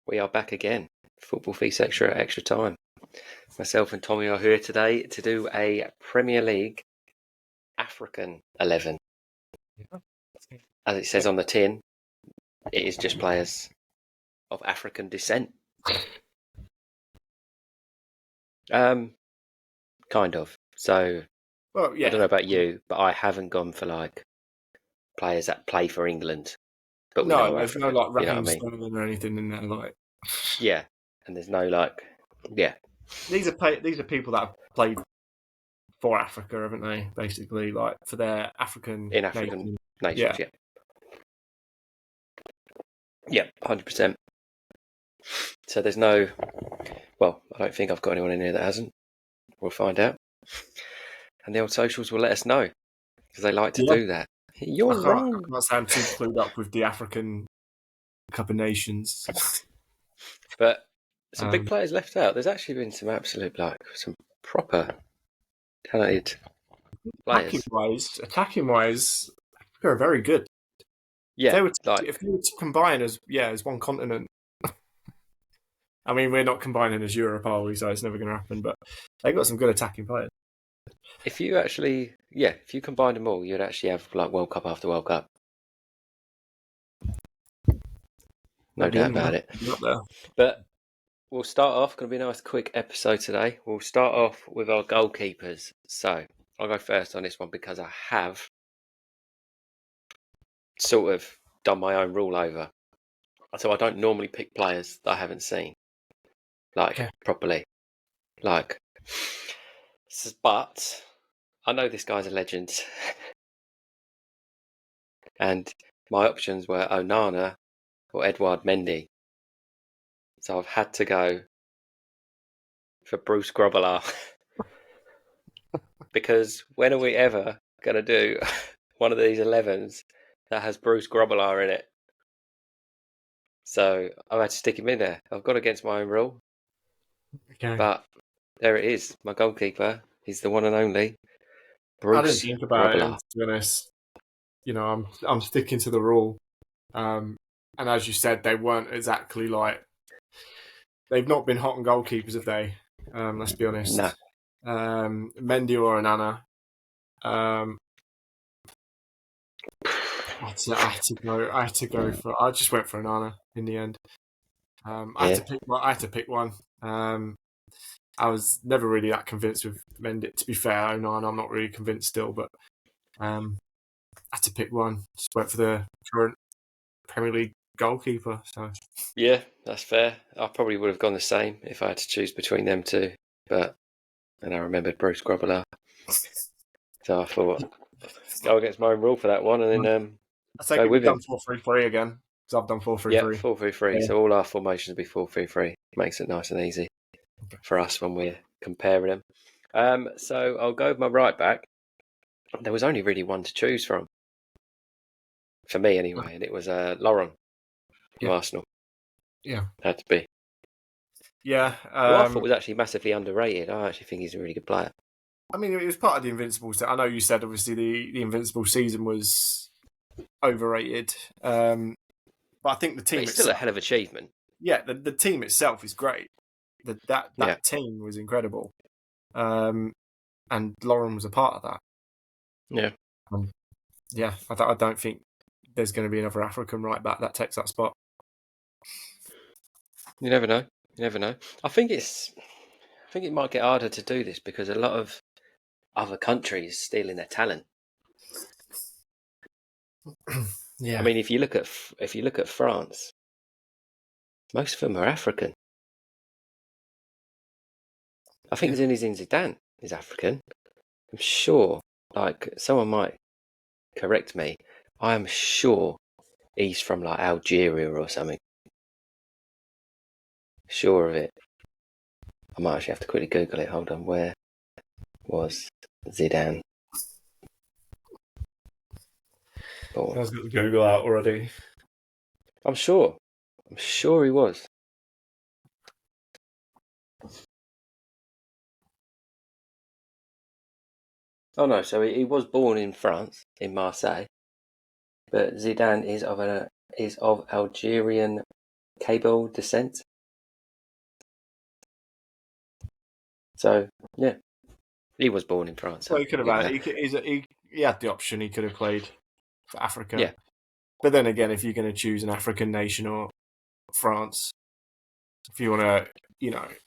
We are back again. Football Feast Extra time. Myself and Tommy are here today to do a Premier League African 11. Yeah. As it says on the tin, it is just players of African descent. Kind of. So, Well, yeah. I don't know about you, but I haven't gone for like players that play for England. But we know No, are there's no African. like You know Raheem what I mean? Sterling or anything in there. Like, Yeah. And there's no like, yeah. these are people that have played for Africa, haven't they? Basically, like for their African In African nation. nations, yeah. Yeah, 100%. So there's no, well, I don't think I've got anyone in here that hasn't. We'll find out. And the old socials will let us know because they like to Yeah. do that. You're I wrong. can't say I'm too clued up with the African Cup of Nations. But some big players left out. There's actually been some absolute, like, some proper talented players. Attacking wise, Africa are very good. Yeah, If they were to combine as one continent. I mean, we're not combining as Europe, are we? So it's never going to happen. But they got some good attacking players. if you combine them all, you'd actually have like World Cup after World Cup. No doubt about it. But we'll start off. Going to be a nice quick episode today. We'll start off with our goalkeepers. So I'll go first on this one because I have sort of done my own rule over. So I don't normally pick players that I haven't seen, properly. But I know this guy's a legend. And my options were Onana or Edouard Mendy. So I've had to go for Bruce Grobbelaar. Because when are we ever going to do one of these 11s that has Bruce Grobbelaar in it? So I've had to stick him in there. I've gone against my own rule. Okay. But there it is. My goalkeeper. He's the one and only Bruce I didn't think about Grobbelaar. it, to be honest. You know, I'm sticking to the rule. And as you said, they weren't exactly like... They've not been hot on goalkeepers, have they? Let's be honest. No. Mendy or Onana. I just went for Onana in the end. I had to pick one. I was never really that convinced with Mendy. To be fair, Onana, I'm not really convinced still, but I had to pick one. Just went for the current Premier League goalkeeper. So yeah, that's fair. I probably would have gone the same if I had to choose between them two. And I remembered Bruce Grobbelaar. So I thought, go against my own rule for that one, and then I take go it with we've him. done 4-3-3 again, because I've done 4-3-3. Yeah, 4-3-3. Yeah. So all our formations will be 4-3-3. Makes it nice and easy for us when we're comparing them. So I'll go with my right back. There was only really one to choose from. For me, anyway, and it was Lauren from Arsenal. Yeah. Had to be. Yeah. Who I thought was actually massively underrated. I actually think he's a really good player. I mean, it was part of the Invincible. I know you said, obviously, the Invincible season was overrated. But I think the team But it's still a hell of achievement. Yeah, the team itself is great. That team was incredible. And Lauren was a part of that. Yeah. I don't think there's going to be another African right back that takes that spot. You never know. I think it might get harder to do this because a lot of other countries stealing their talent. Yeah. I mean, if you look at France, most of them are African. I think Zinedine Zidane is African. I'm sure. Like, someone might correct me. I am sure he's from like Algeria or something. Sure of it. I might actually have to quickly Google it. Hold on. Where was Zidane born? I was going to Google out already. I'm sure he was. Oh no, so he was born in France, in Marseille, but Zidane is of Algerian Cable descent. So yeah, he was born in France. Well, he could have had it. He had the option. He could have played for Africa. Yeah. But then again, if you're going to choose an African nation or France, if you want to,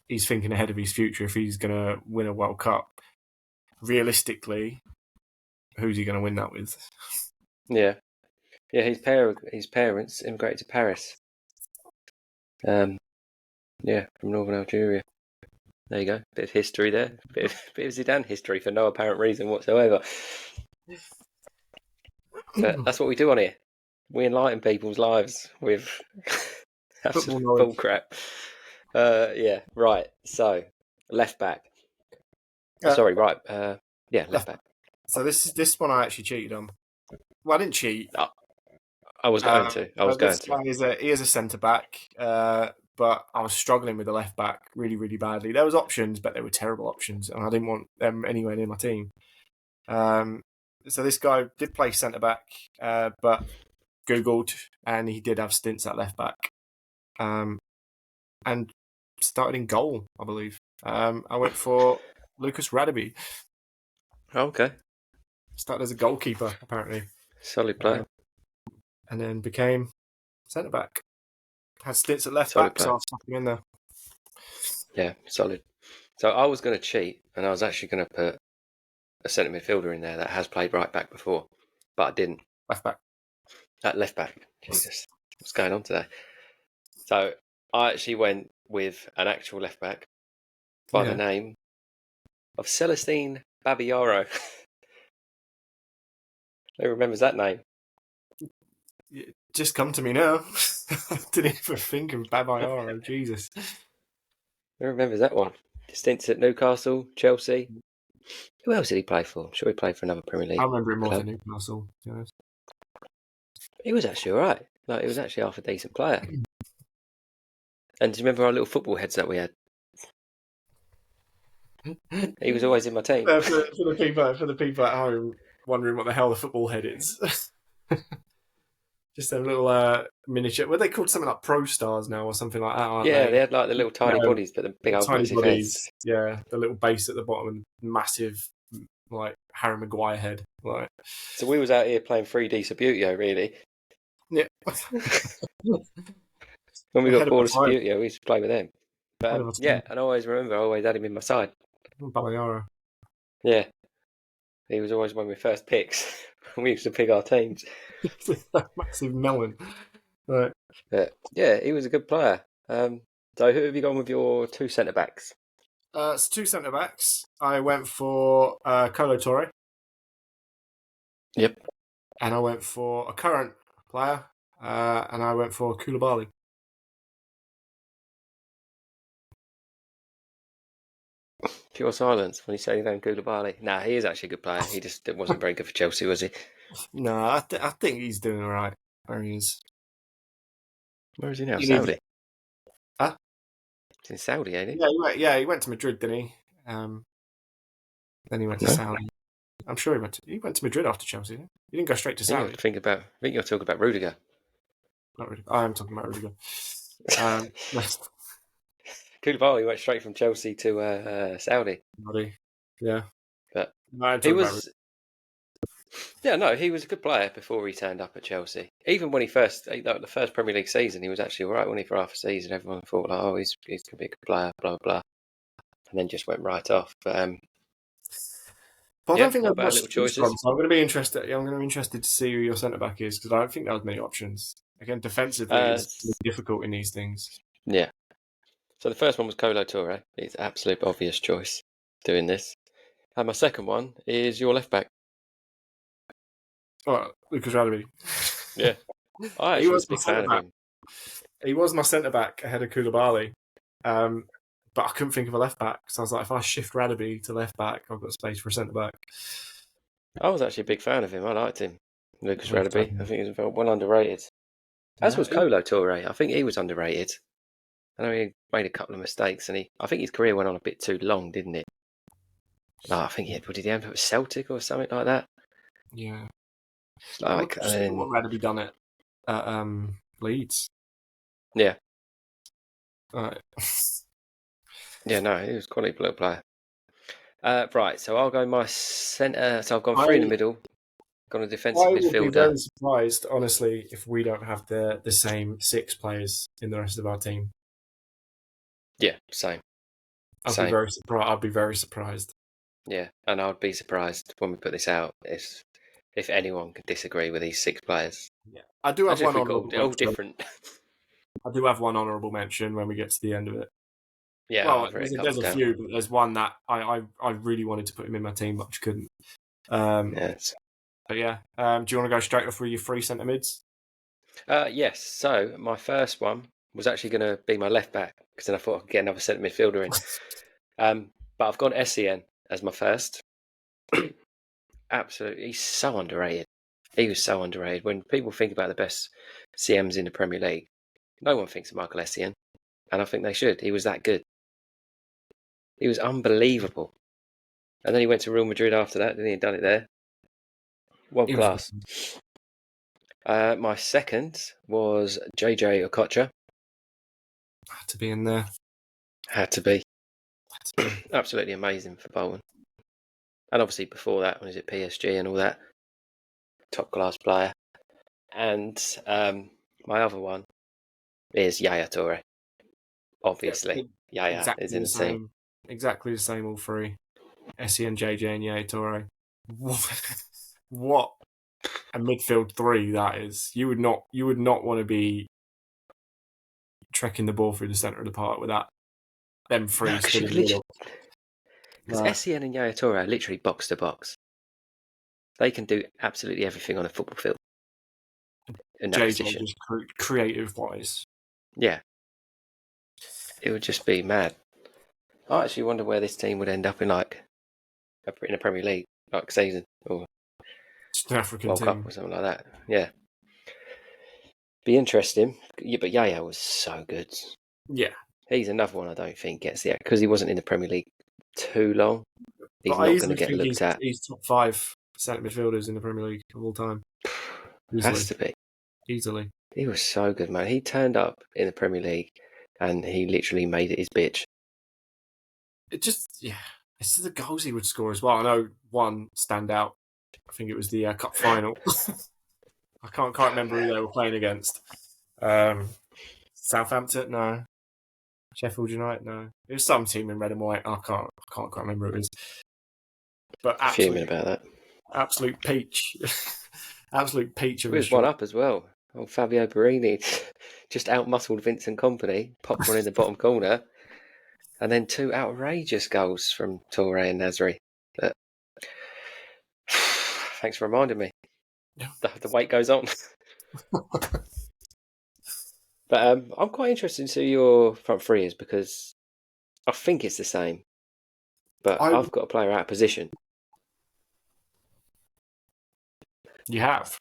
he's thinking ahead of his future. If he's going to win a World Cup, realistically, who's he going to win that with? Yeah. His parents immigrated to Paris. From northern Algeria. There you go. Bit of history there. Bit of Zidane history for no apparent reason whatsoever. But that's what we do on here. We enlighten people's lives with absolute bull crap. Right. So, left back. Sorry, right. Left back. So this one I actually cheated on. Well, I didn't cheat. I was going to. He is a centre back, but I was struggling with the left back really, really badly. There was options, but they were terrible options, and I didn't want them anywhere near my team. So this guy did play centre back, but Googled, and he did have stints at left back, and started in goal, I believe. I went for Lucas Radebe. Okay. Started as a goalkeeper, apparently. Solid player. And then became centre back. Had stints at left back, so I stuck him in there. Yeah, solid. So I was going to cheat, and I was actually going to put a centre midfielder in there that has played right back before, but I didn't. Left back. At left back. Jesus, what's going on today? So I actually went with an actual left back by the name of Celestine Babayaro. Who remembers that name? It just come to me now. I didn't even think of Babayaro. Jesus. Who remembers that one? Stints at Newcastle, Chelsea. Who else did he play for? I'm sure he played for another Premier League. I remember him more than Newcastle. Yes. He was actually all right. Like, he was actually half a decent player. And do you remember our little football heads that we had? He was always in my team. For the people at home wondering what the hell the football head is. Just a little miniature. Were they called something like Pro Stars now or something like that? Aren't they? They had like the little tiny bodies, but the big old tiny massive bodies. heads. Yeah, the little base at the bottom and massive, like Harry Maguire head. Like. So we was out here playing 3D Subutio, really. Yeah. When we got bored of Subutio, we used to play with them. But and I always remember, I always had him in my side. Babayaro. Yeah. He was always one of my first picks. We used to pick our teams. Massive melon. Right. Yeah, he was a good player. So who have you gone with your two centre-backs? It's two centre-backs. I went for Kolo Touré. Yep. And I went for a current player, and I went for Koulibaly. Pure silence when you say your name, Koulibaly. Nah, he is actually a good player. He just wasn't very good for Chelsea, was he? No, I think he's doing all right. Where he is. Where is he now? Saudi? Huh? He's in Saudi, ain't he? Yeah, he went to Madrid, didn't he? Then he went to Saudi. I'm sure he went to Madrid after Chelsea. Didn't he? He didn't go straight to Saudi. I think you're talking about Rudiger. Not Rudiger. I am talking about Rudiger. Koulibaly went straight from Chelsea to Saudi. Yeah. But he was... Yeah, no, he was a good player before he turned up at Chelsea. Even when the first Premier League season, he was actually all right, wasn't he, for half a season? Everyone thought, like, oh, he's going to be a good player, blah, blah, blah. And then just went right off. But I don't think I've got little choices. So I'm going to be interested to see who your centre-back is, because I don't think there was many options. Again, defensively, it's difficult in these things. Yeah. So the first one was Kolo Touré. It's an absolute obvious choice doing this. And my second one is your left-back. Oh, Lucas Radebe. Yeah. I actually was a big fan of him. He was my centre-back ahead of Koulibaly. But I couldn't think of a left-back. So I was like, if I shift Radebe to left-back, I've got space for a centre-back. I was actually a big fan of him. I liked him. Lucas Radebe. I think he was well underrated. As was Kolo Touré. I think he was underrated. I know he made a couple of mistakes, and I think his career went on a bit too long, didn't it? No, I think did he end up at Celtic or something like that? Yeah. Like, what Radebe done at Leeds? Yeah. Right. Yeah, no, he was a quality little player. Right, so I'll go my centre. So I've gone three in the I middle. Gone a defensive I would be midfielder. very surprised, honestly, if we don't have the same 6 players in the rest of our team. Yeah, same. I'd be Same. very surprised. I'd be very surprised. Yeah, and I'd be surprised when we put this out if anyone could disagree with these 6 players. Yeah, I do have Imagine one if we got honourable all mention. different. I do have one honourable mention when we get to the end of it. Yeah, Well, I've written a there's couple a down. few, but there's one that I really wanted to put him in my team, but I just couldn't. Yes. But yeah, do you want to go straight off with your 3 centre mids? Yes. So my first one was actually going to be my left back because then I thought I could get another centre midfielder in. But I've gone Sen as my first. Absolutely, he's so underrated. He was so underrated. When people think about the best CMs in the Premier League, no one thinks of Michael Essien, and I think they should. He was that good. He was unbelievable. And then he went to Real Madrid after that, didn't he? Done it there. World He was class. My second was JJ Okocha. had to be in there. Had to be. Had to be. Absolutely amazing for Bolton. And obviously before that, when he was at PSG and all that, top class player. And my other one is Yaya Toure. Obviously, Yaya is Exactly in the the team. same. Exactly the same. All 3. Essien, JJ, and Yaya Toure. What a midfield 3 that is. You would not want to be trekking the ball through the centre of the park with that. Them 3 stood in the middle. Because Essien and Yaya Toure are literally box to box. They can do absolutely everything on a football field. In that JJ position. just creative wise. Yeah. It would just be mad. I actually wonder where this team would end up in like in a Premier League like season or Just an African World team. Cup or something like that. Yeah. Be interesting. Yeah, but Yaya was so good. Yeah. He's another one I don't think gets the because he wasn't in the Premier League too long. But He's I not going to easily get think looked at. he's top 5 centre midfielders in the Premier League of all time. Easily. Has to be. Easily. He was so good, man. He turned up in the Premier League and he literally made it his bitch. It just, yeah. It's the goals he would score as well. I know one stand out. I think it was the cup final. I can't remember who they were playing against. Southampton? No. Sheffield United? No. It was some team in red and white. I can't quite remember who it was. But Fuming about that. absolute peach. Absolute peach of He a was one shot. up as well. Oh, Fabio Barini just outmuscled Vincent Kompany, popped one in the bottom corner, and then 2 outrageous goals from Toure and Nasri. But thanks for reminding me. The wait goes on. But I'm quite interested to see your front 3 is because I think it's the same, but I've got a player out of position. You have?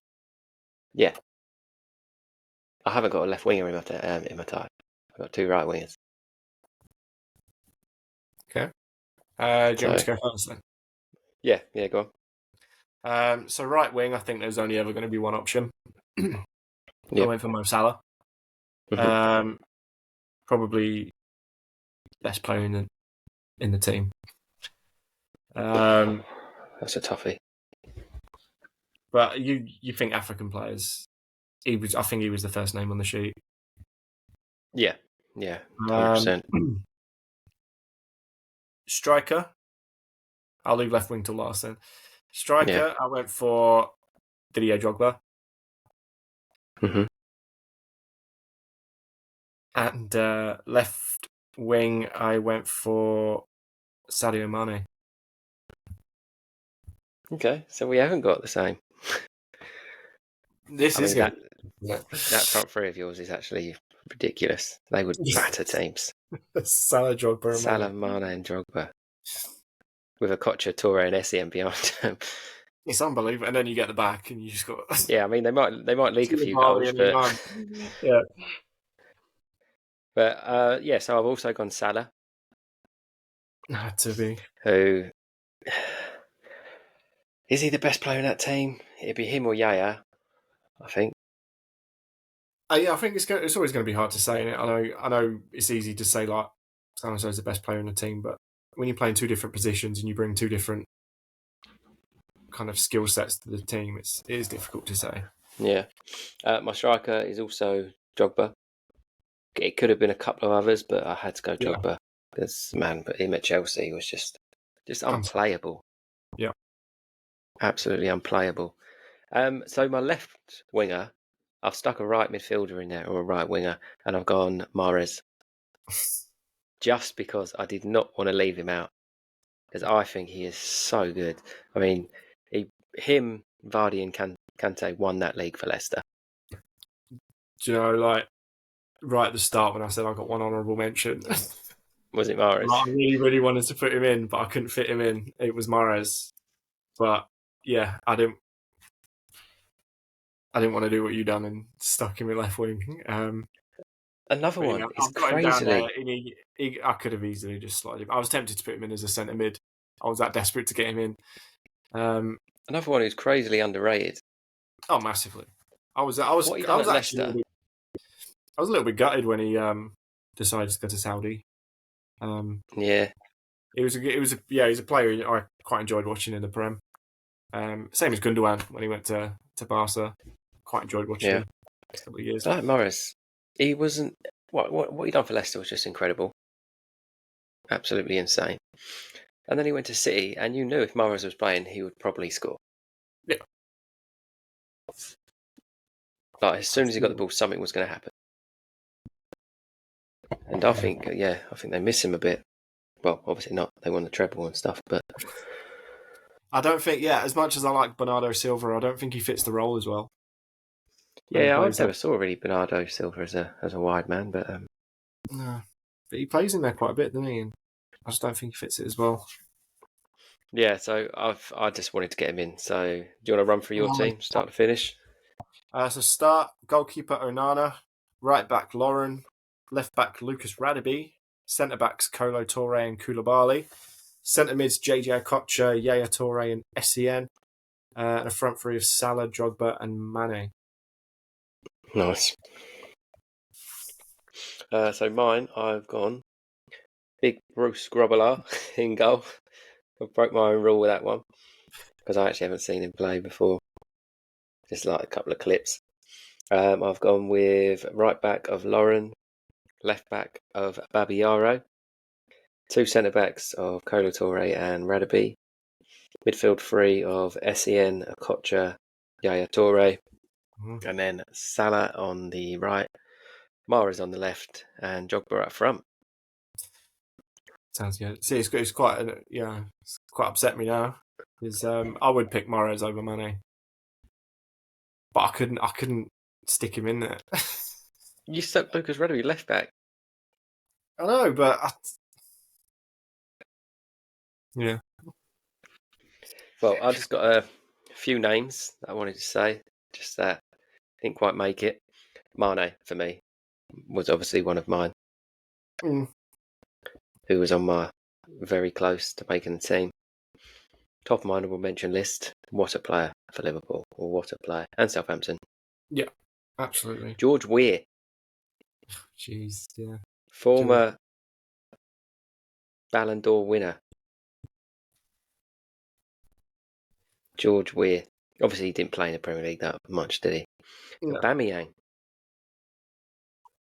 Yeah. I haven't got a left winger in my type. I've got 2 right wingers. Okay. Do you want me to go first then? Yeah, go on. So right wing, I think there's only ever going to be one option. I went for Mo Salah. Mm-hmm. Probably best player in the team. That's a toughie. But you think African players? I think he was the first name on the sheet. Yeah, 100%. Striker. I'll leave left wing till last then. Striker, Yeah. I went for Didier Drogba. Mm-hmm. And left wing, I went for Sadio Mane. Okay, so we haven't got the same. That front 3 of yours is actually ridiculous. They would batter teams. Salah, Drogba, and Salah, Mane, and Drogba with a Kocha, Toure, and Essien behind them. It's unbelievable. And then you get the back, and you just got. Yeah, I mean they might leak a few goals, but yeah. But yeah, so I've also gone Salah. Had to be. Who is he the best player in that team? It'd be him or Yaya, I think. Yeah, I think it's always going to be hard to say. Innit? I know it's easy to say like so and so is the best player in the team, but when you're playing two different positions and you bring two different kind of skill sets to the team, it is difficult to say. Yeah. My striker is also Drogba. It could have been a couple of others, but I had to go Drogba because but him at Chelsea was just unplayable. Yeah. Absolutely unplayable. So my left winger, I've stuck a right midfielder in there or a right winger, and I've gone Mahrez. Just because I did not want to leave him out, because I think he is so good. I mean, him, Vardy, and Kante won that league for Leicester. Do you know, like right at the start when I said I got one honourable mention, Was it Mahrez? I really, really wanted to put him in, but I couldn't fit him in. It was Mahrez, but yeah, I didn't want to do what you done and stuck him in left wing. Another one is I've got him down crazily. there. I could have easily just slotted him. I was tempted to put him in as a centre mid. I was that desperate to get him in. Another one who's crazily underrated. Oh, massively. I was What he done at actually Leicester? I was a little bit gutted when he decided to go to Saudi. Yeah, He was a player I quite enjoyed watching in the Prem. Same as Gundogan when he went to Barca. Quite enjoyed watching him a couple of years. like Morris, he wasn't. What he done for Leicester was just incredible, absolutely insane. And then he went to City, and you knew if Morris was playing, he would probably score. Yeah. Like as soon as he got the ball, something was going to happen. And I think they miss him a bit. Well, obviously not. They won the treble and stuff, but I don't think, as much as I like Bernardo Silva, I don't think he fits the role as well. yeah, I've never saw really Bernardo Silva as a wide man, but no, but he plays in there quite a bit, doesn't he? And I just don't think he fits it as well. yeah. So I just wanted to get him in. So do you want to run through your team, start to finish? So start goalkeeper Onana, right back Lauren, left back Lucas Radaby, centre backs Kolo Touré and Koulibaly, centre mids JJ Okocha, Yaya Touré and Sen, and a front three of Salah, Drogba and Mane. Nice. So mine, I've gone big Bruce Grobbelaar in goal. I broke my own rule with that one because I actually haven't seen him play before. Just like a couple of clips. I've gone with right back of Lauren, left back of Babiaro, two centre backs of Kolo Touré and Radaby, midfield three of Sen, Okocha, Yaya Touré, and then Salah on the right, Mahrez on the left, and Drogba up front. Sounds good. See, it's quite it's quite upset me now because I would pick Mahrez over Mane, but I couldn't stick him in there. You stuck Lucas Radaby left back. I know, but yeah. Well, I just got a few names that I wanted to say, just that didn't quite make it. Mane, for me, was obviously one of mine, who was on my very close to making the team. Top of my honourable mention list, what a player for Liverpool, or what a player, and Southampton. Yeah, absolutely. George Weah. Jeez, yeah. Former Ballon d'Or winner. George Weah. Obviously, he didn't play in the Premier League that much, did he? No. Aubameyang.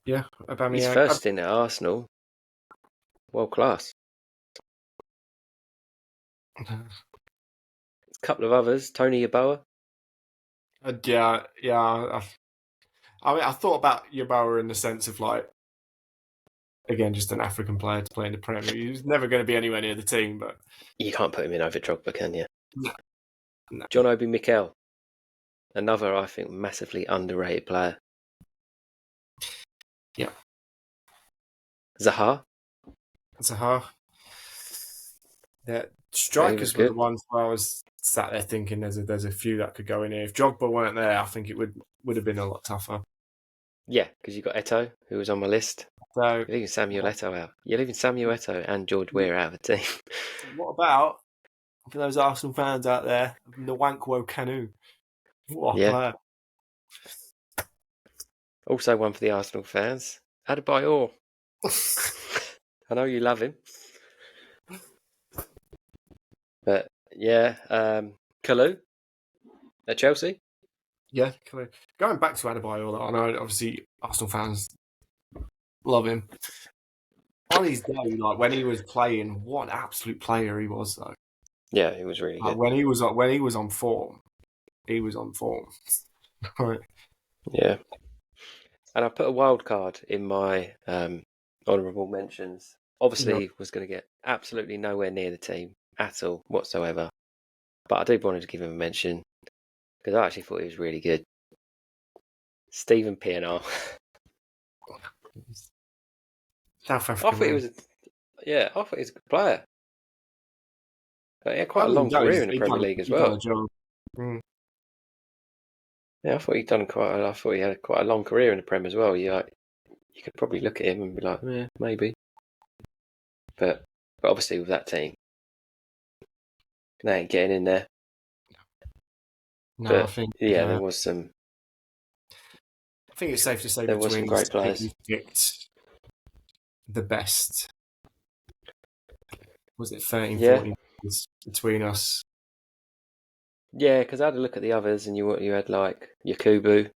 Yeah, Aubameyang. His first stint at Arsenal. World class. A couple of others. Tony Yeboah. Yeah. I mean, I thought about Yeboah in the sense of like, again, just an African player to play in the Premier League. He's never going to be anywhere near the team, but You can't put him in over Drogba, can you? No. John Obi Mikel. Another, I think, massively underrated player. Yeah. Zaha. Yeah, strikers were good. the ones where I was sat there thinking there's a few that could go in here. If Drogba weren't there, I think it would have been a lot tougher. Yeah, because you've got Eto'o, who was on my list. So You're leaving Samuel Eto'o out. You're leaving Samuel Eto'o and George Weah out of the team. what about for those Arsenal fans out there, Nwankwo Kanu? What a player! Also one for the Arsenal fans. Adebayor. I know you love him. But yeah, Kalou at Chelsea. Yeah, going back to Adebayor, I know obviously Arsenal fans love him. On his day, like when he was playing, what an absolute player he was, though. Yeah, he was really good. When he was on form, he was on form. Right. Yeah, and I put a wild card in my honourable mentions. Obviously, was going to get absolutely nowhere near the team at all whatsoever, but I do wanted to give him a mention because I actually thought he was really good. Stephen Pienaar. South I African. thought he was, I thought he was a good player. But he had quite a long career in the Premier League as well. Yeah, I thought he'd done I thought he had quite a long career in the Prem as well. You could probably look at him and be like, yeah, maybe. But obviously with that team, they ain't getting in there. No, but I think there was some. I think it's safe to say there was some great players. He picked the best. Was it 13, 14 between us? Yeah, because I had a look at the others, and you had like Yakubu.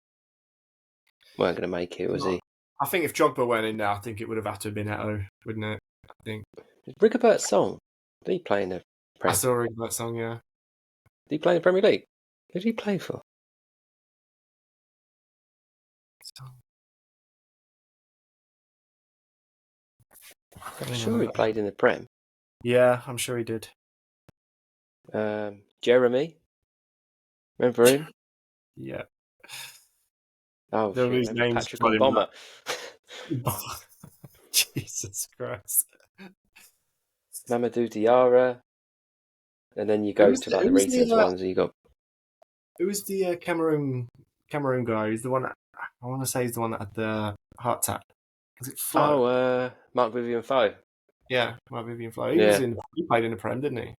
Weren't going to make it, was he? I think if Drogba went in there, I think it would have had to have been Eto'o, wouldn't it? I think. Rigobert Song. Did he play in the Premier? I saw Rigobert Song, yeah. Did he play in the Premier League? Who did he play for? I'm sure he played in the Prem. Yeah, I'm sure he did. Jeremy. Remember him? Yeah. Oh, shit. Patrick Obama. Jesus Christ. Mamadou Diarra. And then you go to like the recent ones. You got. Who was the Cameroon guy? He's the one that I want to say he's the one that had the heart attack. Was it Flo? Oh, Mark Vivian Foe. Yeah, Mark Vivian Flo. He played in the Prem, didn't he?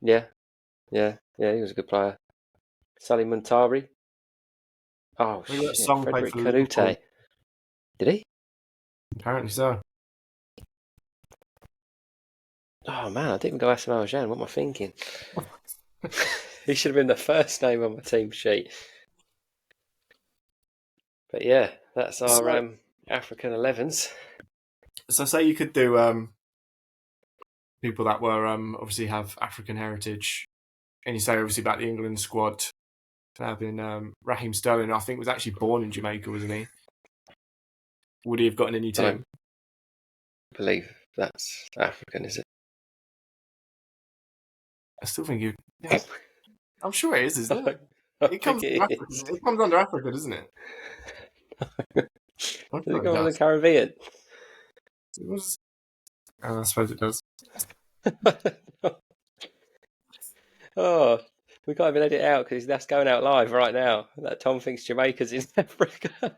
Yeah. He was a good player. Sally Muntari. Oh, shit. Frederick Canute. Did he? Apparently so. Oh, man, I didn't go Asamoah Gyan. What am I thinking? He should have been the first name on my team sheet. But yeah, that's our African 11s. So say you could do people that were obviously have African heritage, and you say obviously about the England squad having Raheem Sterling, I think was actually born in Jamaica, wasn't he? Would he have gotten a new team? I believe that's African, is it? I still think you. Yeah, I'm sure it is, isn't it? It comes under Africa, doesn't it? Does it come from the Caribbean? It was. I suppose it does. Oh, we can't even edit it out because that's going out live right now. That Tom thinks Jamaica's in Africa.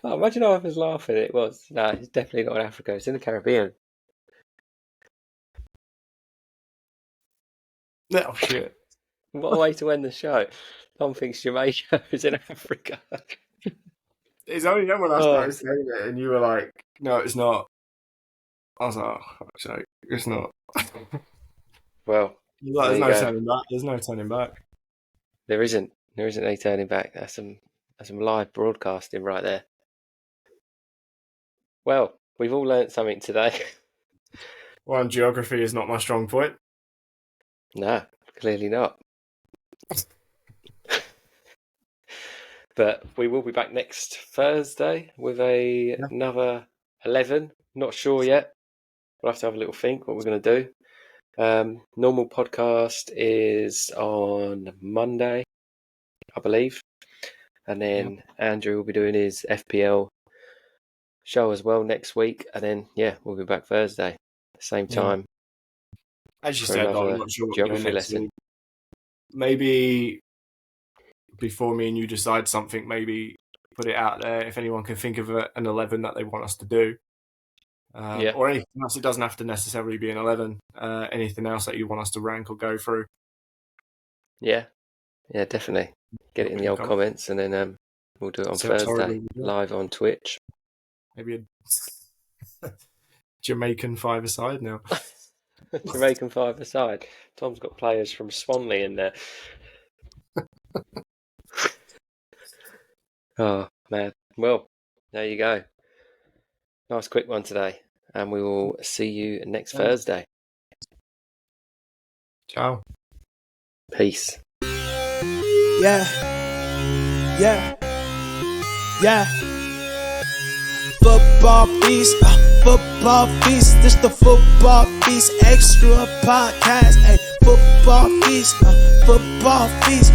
Oh, imagine how I was laughing. It was. No, it's definitely not in Africa. It's in the Caribbean. Oh, shit. What a way to end the show. Tom thinks Jamaica is in Africa. It's only then when I started saying it and you were like, no, it's not. I was like, oh, sorry, it's not. Well, there's no turning back. There's no turning back. There isn't. There isn't any turning back. That's some live broadcasting right there. Well, we've all learnt something today. Well, geography is not my strong point. No, clearly not. But we will be back next Thursday with another 11. Not sure yet. We'll have to have a little think what we're going to do. Normal podcast is on Monday, I believe. And then Andrew will be doing his FPL show as well next week. And then, we'll be back Thursday, same time. As you said, I'm not sure what geography lesson. Maybe before me and you decide something, maybe put it out there if anyone can think of an 11 that they want us to do. Or anything else. It doesn't have to necessarily be an 11. Anything else that you want us to rank or go through. Yeah, definitely. Get it in the old comments and then We'll do it on Sounds Thursday, horrible, yeah. live on Twitch. Maybe a Jamaican five-a-side now. Jamaican five-a-side. Tom's got players from Swanley in there. Oh, man. Well, there you go. Nice quick one today. And we will see you next Thursday. Ciao. Peace. Yeah. Football feast, this the Football Feast Extra podcast. Ay, football feast, Football Feast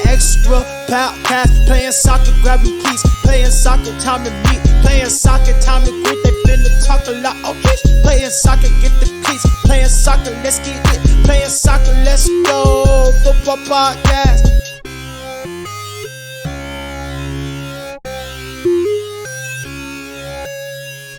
Extra podcast. Playing soccer, grab your keys. Playing soccer, time to meet. Playing soccer, time to greet. They finna talk a lot, okay? Playing soccer, get the cleats. Playing soccer, let's get it. Playing soccer, let's go. Football podcast.